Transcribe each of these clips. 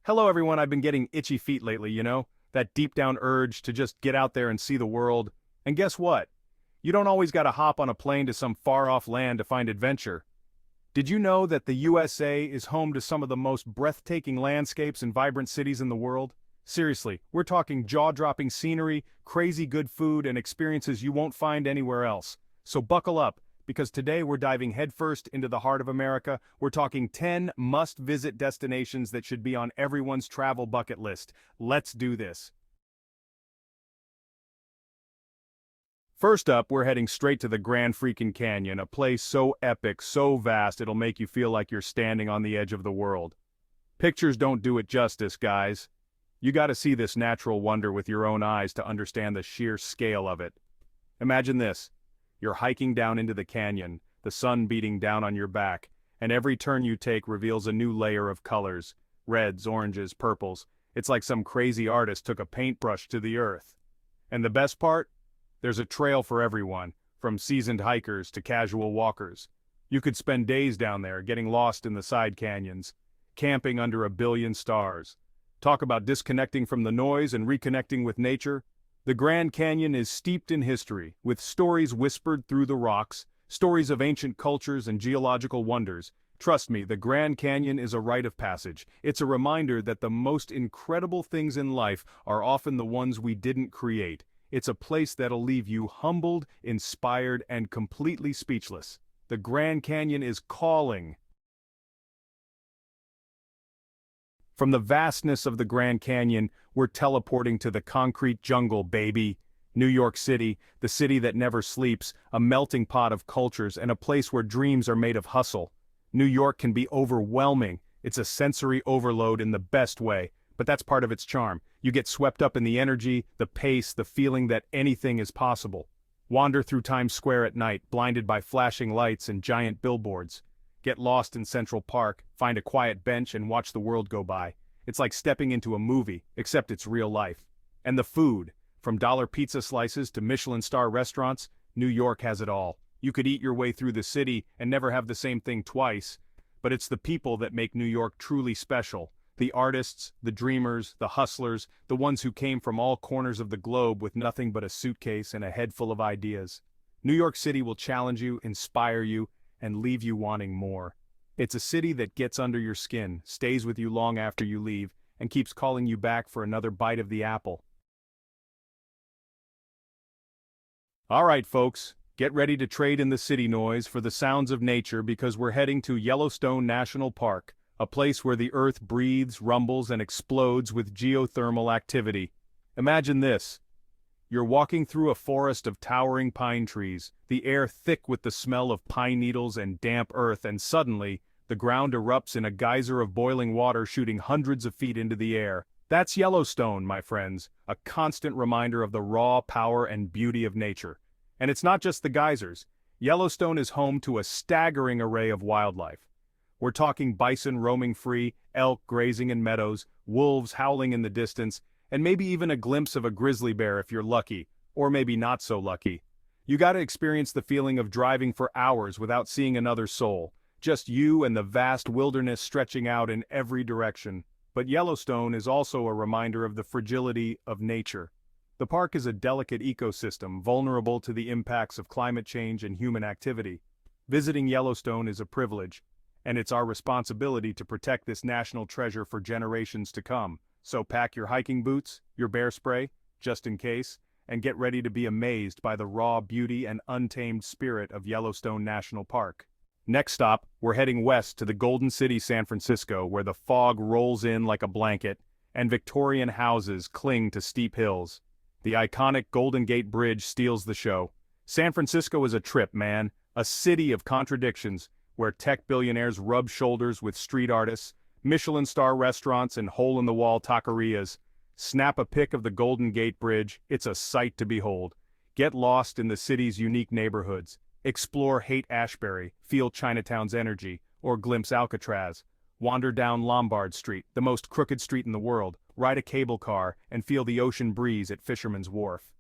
Hello everyone, I've been getting itchy feet lately, that deep down urge to just get out there and see the world. And guess what? You don't always gotta hop on a plane to some far off land to find adventure. Did you know that the USA is home to some of the most breathtaking landscapes and vibrant cities in the world? Seriously, we're talking jaw-dropping scenery, crazy good food, and experiences you won't find anywhere else. So buckle up, because today we're diving headfirst into the heart of America. We're talking 10 must-visit destinations that should be on everyone's travel bucket list. Let's do this. First up, we're heading straight to the Grand Freaking Canyon, a place so epic, so vast, it'll make you feel like you're standing on the edge of the world. Pictures don't do it justice, guys. You gotta see this natural wonder with your own eyes to understand the sheer scale of it. Imagine this. You're hiking down into the canyon, the sun beating down on your back, and every turn you take reveals a new layer of colors. Reds, oranges, purples. It's like some crazy artist took a paintbrush to the earth. And the best part? There's a trail for everyone, from seasoned hikers to casual walkers. You could spend days down there getting lost in the side canyons, camping under a billion stars. Talk about disconnecting from the noise and reconnecting with nature. The Grand Canyon is steeped in history, with stories whispered through the rocks, stories of ancient cultures and geological wonders. Trust me, the Grand Canyon is a rite of passage. It's a reminder that the most incredible things in life are often the ones we didn't create. It's a place that'll leave you humbled, inspired, and completely speechless. The Grand Canyon is calling. From the vastness of the Grand Canyon, we're teleporting to the concrete jungle, baby. New York City, the city that never sleeps, a melting pot of cultures and a place where dreams are made of hustle. New York can be overwhelming. It's a sensory overload in the best way, but that's part of its charm. You get swept up in the energy, the pace, the feeling that anything is possible. Wander through Times Square at night, blinded by flashing lights and giant billboards. Get lost in Central Park, find a quiet bench and watch the world go by. It's like stepping into a movie, except it's real life. And the food, from dollar pizza slices to Michelin star restaurants, New York has it all. You could eat your way through the city and never have the same thing twice, but it's the people that make New York truly special. The artists, the dreamers, the hustlers, the ones who came from all corners of the globe with nothing but a suitcase and a head full of ideas. New York City will challenge you, inspire you, and leave you wanting more. It's a city that gets under your skin, stays with you long after you leave, and keeps calling you back for another bite of the apple. All right, folks, get ready to trade in the city noise for the sounds of nature because we're heading to Yellowstone National Park, a place where the earth breathes, rumbles, and explodes with geothermal activity. Imagine this. You're walking through a forest of towering pine trees, the air thick with the smell of pine needles and damp earth, and suddenly, the ground erupts in a geyser of boiling water shooting hundreds of feet into the air. That's Yellowstone, my friends, a constant reminder of the raw power and beauty of nature. And it's not just the geysers. Yellowstone is home to a staggering array of wildlife. We're talking bison roaming free, elk grazing in meadows, wolves howling in the distance, and maybe even a glimpse of a grizzly bear if you're lucky, or maybe not so lucky. You gotta experience the feeling of driving for hours without seeing another soul, just you and the vast wilderness stretching out in every direction. But Yellowstone is also a reminder of the fragility of nature. The park is a delicate ecosystem, vulnerable to the impacts of climate change and human activity. Visiting Yellowstone is a privilege, and it's our responsibility to protect this national treasure for generations to come. So pack your hiking boots, your bear spray, just in case, and get ready to be amazed by the raw beauty and untamed spirit of Yellowstone National Park. Next stop, we're heading west to the Golden City, San Francisco, where the fog rolls in like a blanket, and Victorian houses cling to steep hills. The iconic Golden Gate Bridge steals the show. San Francisco is a trip, man, a city of contradictions, where tech billionaires rub shoulders with street artists, Michelin star restaurants and hole-in-the-wall taquerias. Snap a pic of the Golden Gate Bridge, it's a sight to behold. Get lost in the city's unique neighborhoods. Explore Haight-Ashbury, feel Chinatown's energy, or glimpse Alcatraz. Wander down Lombard Street, the most crooked street in the world, ride a cable car, and feel the ocean breeze at Fisherman's Wharf.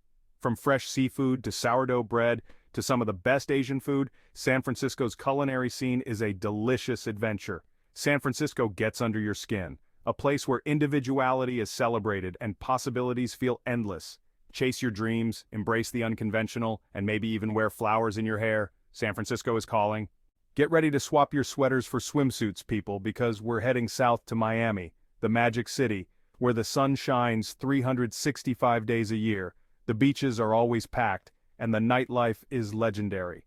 From fresh seafood to sourdough bread to some of the best Asian food, San Francisco's culinary scene is a delicious adventure. San Francisco gets under your skin. a place where individuality is celebrated and possibilities feel endless. Chase your dreams, embrace the unconventional, and maybe even wear flowers in your hair. San Francisco is calling. Get ready to swap your sweaters for swimsuits, people, because we're heading south to Miami, the Magic City, where the sun shines 365 days a year, the beaches are always packed, and the nightlife is legendary.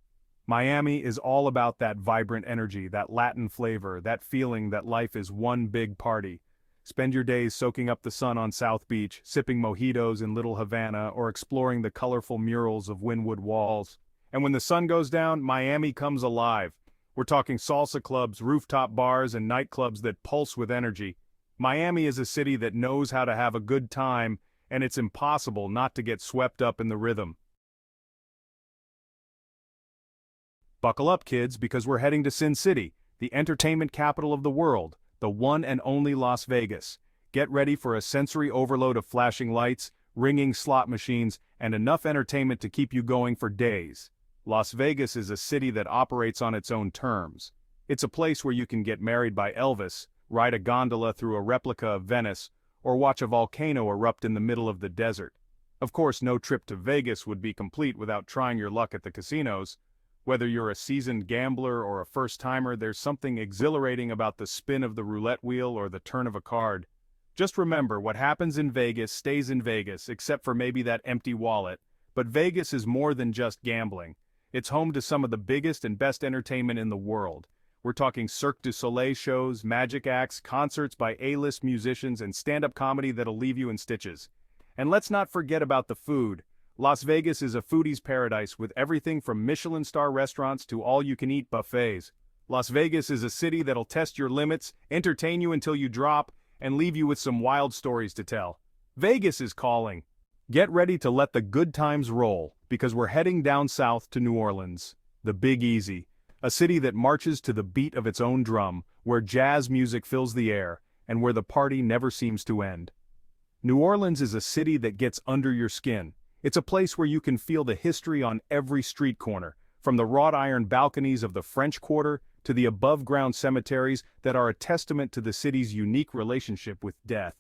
Miami is all about that vibrant energy, that Latin flavor, that feeling that life is one big party. Spend your days soaking up the sun on South Beach, sipping mojitos in Little Havana, or exploring the colorful murals of Wynwood Walls. And when the sun goes down, Miami comes alive. We're talking salsa clubs, rooftop bars, and nightclubs that pulse with energy. Miami is a city that knows how to have a good time, and it's impossible not to get swept up in the rhythm. Buckle up, kids, because we're heading to Sin City, the entertainment capital of the world, the one and only Las Vegas. Get ready for a sensory overload of flashing lights, ringing slot machines, and enough entertainment to keep you going for days. Las Vegas is a city that operates on its own terms. It's a place where you can get married by Elvis, ride a gondola through a replica of Venice, or watch a volcano erupt in the middle of the desert. Of course, no trip to Vegas would be complete without trying your luck at the casinos. Whether you're a seasoned gambler or a first-timer, there's something exhilarating about the spin of the roulette wheel or the turn of a card. Just remember, what happens in Vegas stays in Vegas, except for maybe that empty wallet. But Vegas is more than just gambling. It's home to some of the biggest and best entertainment in the world. We're talking Cirque du Soleil shows, magic acts, concerts by A-list musicians, and stand-up comedy that'll leave you in stitches. And let's not forget about the food. Las Vegas is a foodie's paradise with everything from Michelin star restaurants to all-you-can-eat buffets. Las Vegas is a city that'll test your limits, entertain you until you drop, and leave you with some wild stories to tell. Vegas is calling. Get ready to let the good times roll, because we're heading down south to New Orleans, the Big Easy, a city that marches to the beat of its own drum, where jazz music fills the air, and where the party never seems to end. New Orleans is a city that gets under your skin. It's a place where you can feel the history on every street corner, from the wrought iron balconies of the French Quarter to the above-ground cemeteries that are a testament to the city's unique relationship with death.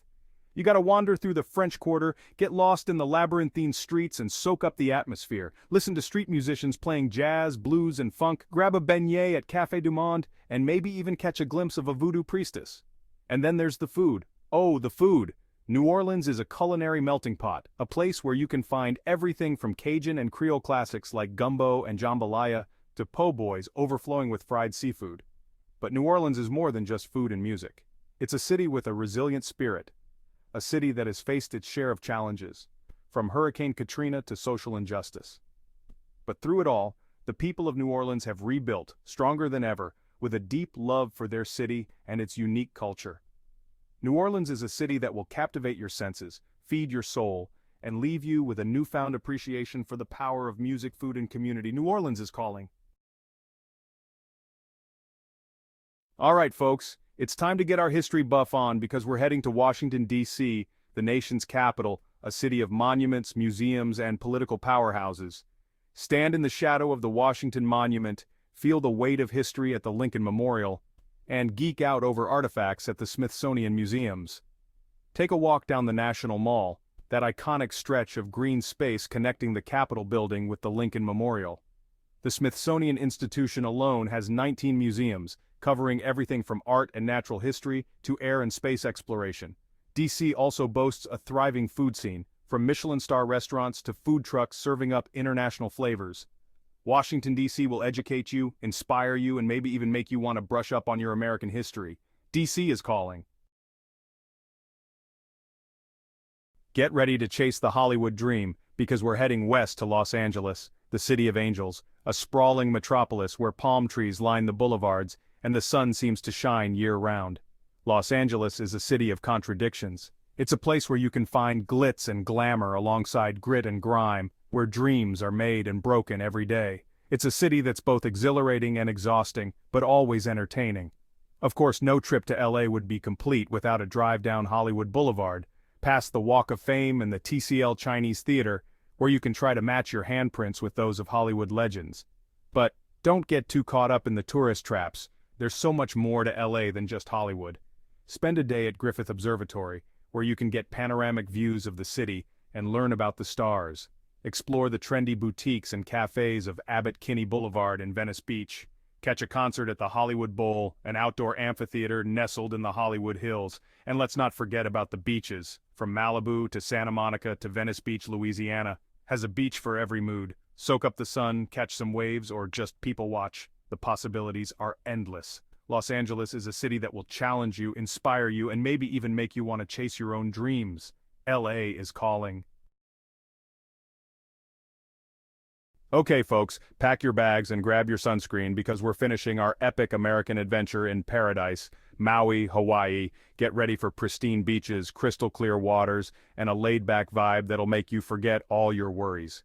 You gotta wander through the French Quarter, get lost in the labyrinthine streets and soak up the atmosphere, listen to street musicians playing jazz, blues, and funk, grab a beignet at Café du Monde, and maybe even catch a glimpse of a voodoo priestess. And then there's the food. Oh, the food! New Orleans is a culinary melting pot, a place where you can find everything from Cajun and Creole classics like gumbo and jambalaya to po' boys overflowing with fried seafood. But New Orleans is more than just food and music. It's a city with a resilient spirit, a city that has faced its share of challenges, from Hurricane Katrina to social injustice. But through it all, the people of New Orleans have rebuilt, stronger than ever, with a deep love for their city and its unique culture. New Orleans is a city that will captivate your senses, feed your soul, and leave you with a newfound appreciation for the power of music, food, and community. New Orleans is calling. All right, folks, it's time to get our history buff on because we're heading to Washington, D.C., the nation's capital, a city of monuments, museums, and political powerhouses. Stand in the shadow of the Washington Monument, feel the weight of history at the Lincoln Memorial, and geek out over artifacts at the Smithsonian Museums. Take a walk down the National Mall, that iconic stretch of green space connecting the Capitol building with the Lincoln Memorial. The Smithsonian Institution alone has 19 museums, covering everything from art and natural history to air and space exploration. DC also boasts a thriving food scene, from Michelin star restaurants to food trucks serving up international flavors. Washington, D.C. will educate you, inspire you, and maybe even make you want to brush up on your American history. D.C. is calling. Get ready to chase the Hollywood dream, because we're heading west to Los Angeles, the City of Angels, a sprawling metropolis where palm trees line the boulevards and the sun seems to shine year-round. Los Angeles is a city of contradictions. It's a place where you can find glitz and glamour alongside grit and grime, where dreams are made and broken every day. It's a city that's both exhilarating and exhausting, but always entertaining. Of course, no trip to LA would be complete without a drive down Hollywood Boulevard, past the Walk of Fame and the TCL Chinese Theater, where you can try to match your handprints with those of Hollywood legends. But don't get too caught up in the tourist traps. There's so much more to LA than just Hollywood. Spend a day at Griffith Observatory, where you can get panoramic views of the city and learn about the stars. Explore the trendy boutiques and cafes of Abbot Kinney Boulevard in Venice Beach. Catch a concert at the Hollywood Bowl, an outdoor amphitheater nestled in the Hollywood Hills. And let's not forget about the beaches. From Malibu to Santa Monica to Venice Beach, Louisiana, has a beach for every mood. Soak up the sun, catch some waves, or just people watch. The possibilities are endless. Los Angeles is a city that will challenge you, inspire you, and maybe even make you want to chase your own dreams. LA is calling. Okay folks, pack your bags and grab your sunscreen because we're finishing our epic American adventure in paradise, Maui, Hawaii. Get ready for pristine beaches, crystal clear waters, and a laid-back vibe that'll make you forget all your worries.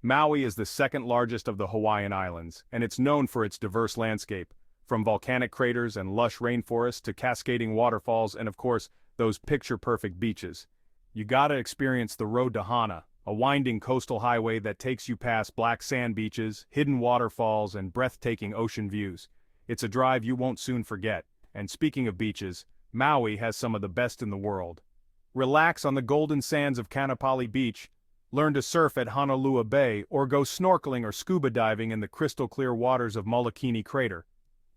Maui is the second largest of the Hawaiian Islands, and it's known for its diverse landscape, from volcanic craters and lush rainforests to cascading waterfalls and of course, those picture-perfect beaches. You gotta experience the Road to Hana, a winding coastal highway that takes you past black sand beaches, hidden waterfalls, and breathtaking ocean views. It's a drive you won't soon forget. And speaking of beaches, Maui has some of the best in the world. Relax on the golden sands of Kanapali Beach, learn to surf at Honolulu Bay, or go snorkeling or scuba diving in the crystal-clear waters of Molokini Crater.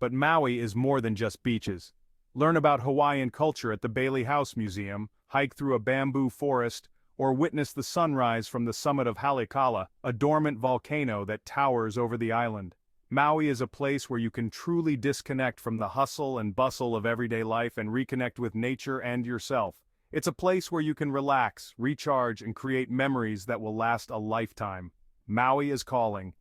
But Maui is more than just beaches. Learn about Hawaiian culture at the Bailey House Museum, hike through a bamboo forest, or witness the sunrise from the summit of Haleakala, a dormant volcano that towers over the island. Maui is a place where you can truly disconnect from the hustle and bustle of everyday life and reconnect with nature and yourself. It's a place where you can relax, recharge, and create memories that will last a lifetime. Maui is calling.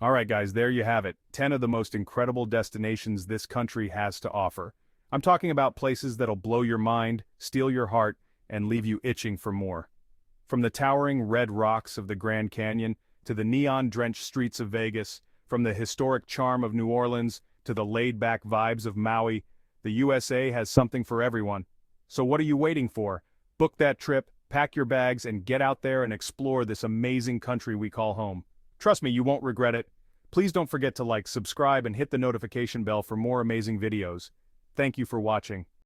Alright guys, there you have it, 10 of the most incredible destinations this country has to offer. I'm talking about places that'll blow your mind, steal your heart, and leave you itching for more. From the towering red rocks of the Grand Canyon, to the neon-drenched streets of Vegas, from the historic charm of New Orleans, to the laid-back vibes of Maui, the USA has something for everyone. So what are you waiting for? Book that trip, pack your bags, and get out there and explore this amazing country we call home. Trust me, you won't regret it. Please don't forget to like, subscribe, and hit the notification bell for more amazing videos. Thank you for watching.